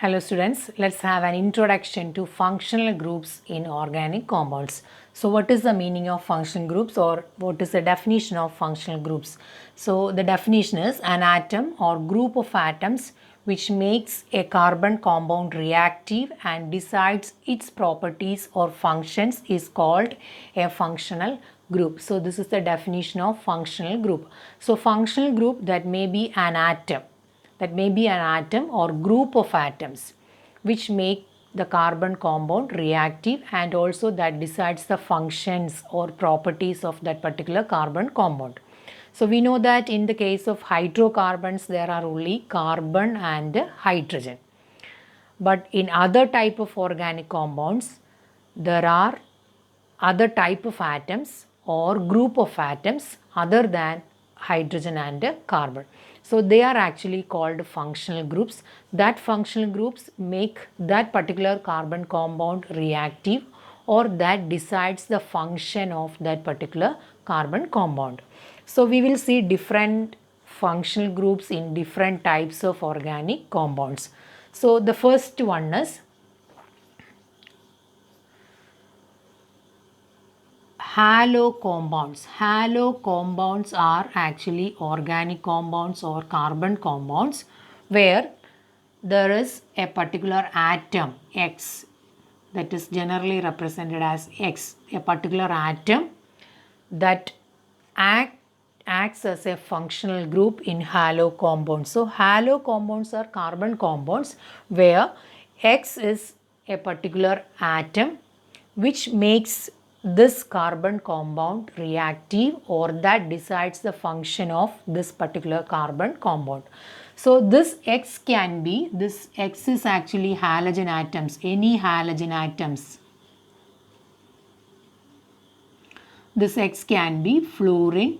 Hello students, let's have an introduction to functional groups in organic compounds. So what is the meaning of functional groups, or what is the definition of functional groups? So the definition is an atom or group of atoms which makes a carbon compound reactive and decides its properties or functions is called a functional group. So this is the definition of functional group. So functional group, that may be an atom or group of atoms which make the carbon compound reactive and also that decides the functions or properties of that particular carbon compound. So we know that in the case of hydrocarbons there are only carbon and hydrogen. But in other type of organic compounds there are other type of atoms or group of atoms other than hydrogen and carbon. So they are actually called functional groups. That functional groups make that particular carbon compound reactive or that decides the function of that particular carbon compound. So we will see different functional groups in different types of organic compounds. So the first one is halo compounds. Halo compounds are actually organic compounds or carbon compounds where there is a particular atom X, that is generally represented as X, a particular atom that acts as a functional group in halo compounds. So halo compounds are carbon compounds where X is a particular atom which makes this carbon compound reactive or that decides the function of this particular carbon compound. So this X is actually halogen atoms, any halogen atoms. This X can be fluorine,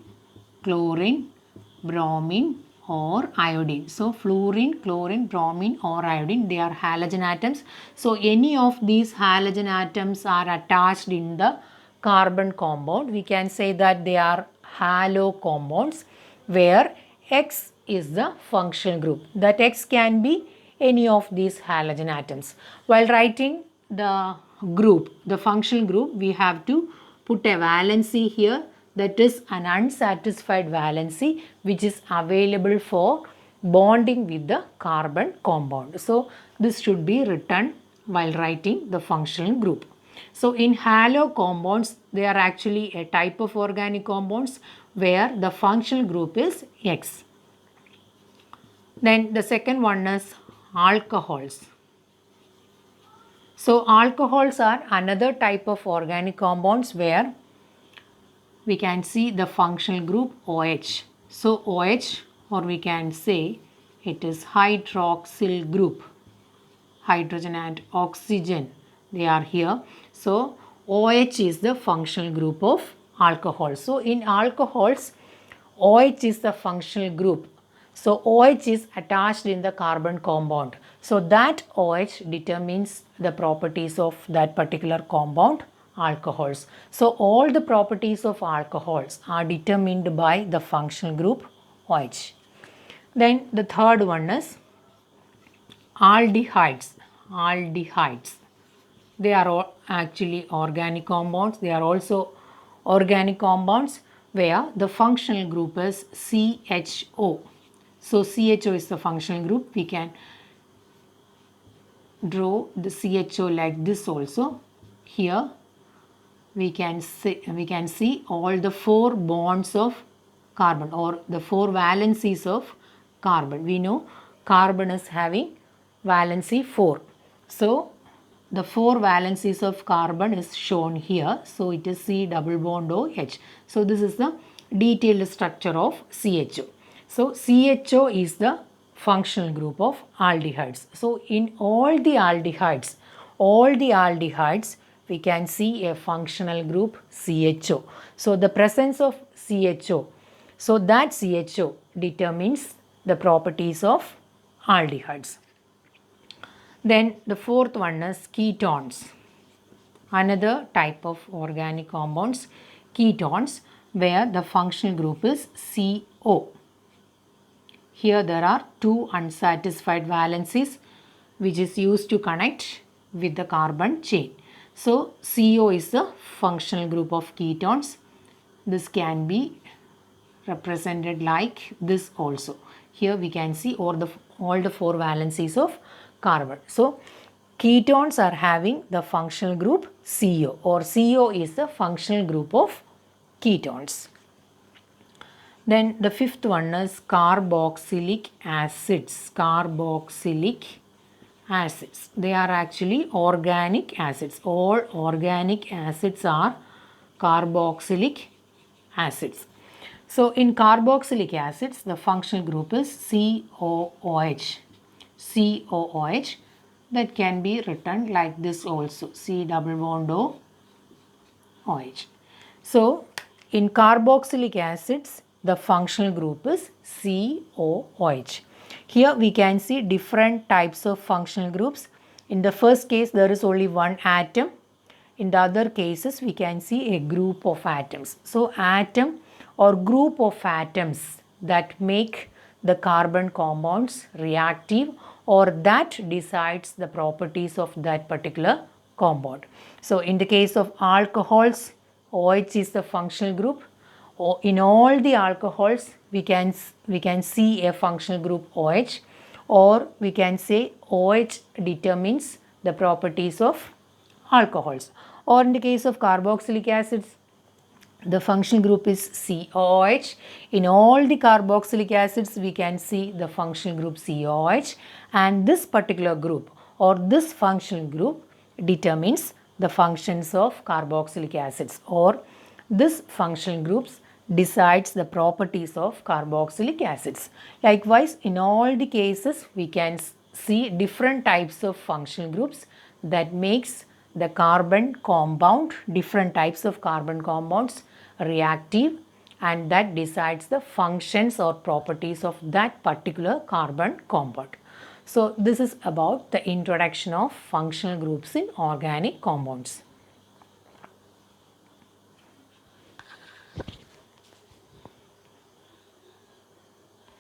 chlorine, bromine or iodine. So fluorine, chlorine, bromine or iodine, they are halogen atoms. So any of these halogen atoms are attached in the carbon compound. We can say that they are halo compounds where X is the functional group. That X can be any of these halogen atoms. While writing the group, the functional group, we have to put a valency here, that is an unsatisfied valency which is available for bonding with the carbon compound. So this should be written while writing the functional group. So in halo compounds, they are actually a type of organic compounds where the functional group is X. Then the second one is alcohols. So alcohols are another type of organic compounds where we can see the functional group OH. So OH, or we can say it is hydroxyl group, hydrogen and oxygen, they are here. So OH is the functional group of alcohol. So in alcohols, OH is the functional group. So OH is attached in the carbon compound. So that OH determines the properties of that particular compound, alcohols. So all the properties of alcohols are determined by the functional group OH. Then the third one is aldehydes. Aldehydes. They are all actually organic compounds. They are also organic compounds where the functional group is CHO. So CHO is the functional group. We can draw the CHO like this also. Here we can see all the four bonds of carbon or the four valencies of carbon. We know carbon is having valency 4. So the four valencies of carbon is shown here. So it is C double bond OH. So this is the detailed structure of CHO. So CHO is the functional group of aldehydes. So in all the aldehydes, we can see a functional group CHO. So the presence of CHO, so that CHO determines the properties of aldehydes. Then the fourth one is ketones. Another type of organic compounds, ketones, where the functional group is CO. Here there are two unsatisfied valencies which is used to connect with the carbon chain. So CO is the functional group of ketones. This can be represented like this also. Here we can see all the four valencies of carbon. So ketones are having the functional group CO, or CO is the functional group of ketones. Then the fifth one is carboxylic acids. Carboxylic acids. They are actually organic acids. All organic acids are carboxylic acids. So in carboxylic acids, the functional group is COOH. COOH, that can be written like this also, C double bond O OH. So in carboxylic acids, the functional group is COOH. Here we can see different types of functional groups. In the first case, there is only one atom. In the other cases, we can see a group of atoms. So atom or group of atoms that make the carbon compounds reactive, or that decides the properties of that particular compound. So in the case of alcohols, OH is the functional group. In all the alcohols, we can see a functional group OH, or we can say OH determines the properties of alcohols. Or in the case of carboxylic acids, the functional group is COOH. In all the carboxylic acids, we can see the functional group COOH, and this particular group or this functional group determines the functions of carboxylic acids, or this functional groups decides the properties of carboxylic acids. Likewise, in all the cases, we can see different types of functional groups that makes the carbon compound, different types of carbon compounds reactive, and that decides the functions or properties of that particular carbon compound. So this is about the introduction of functional groups in organic compounds.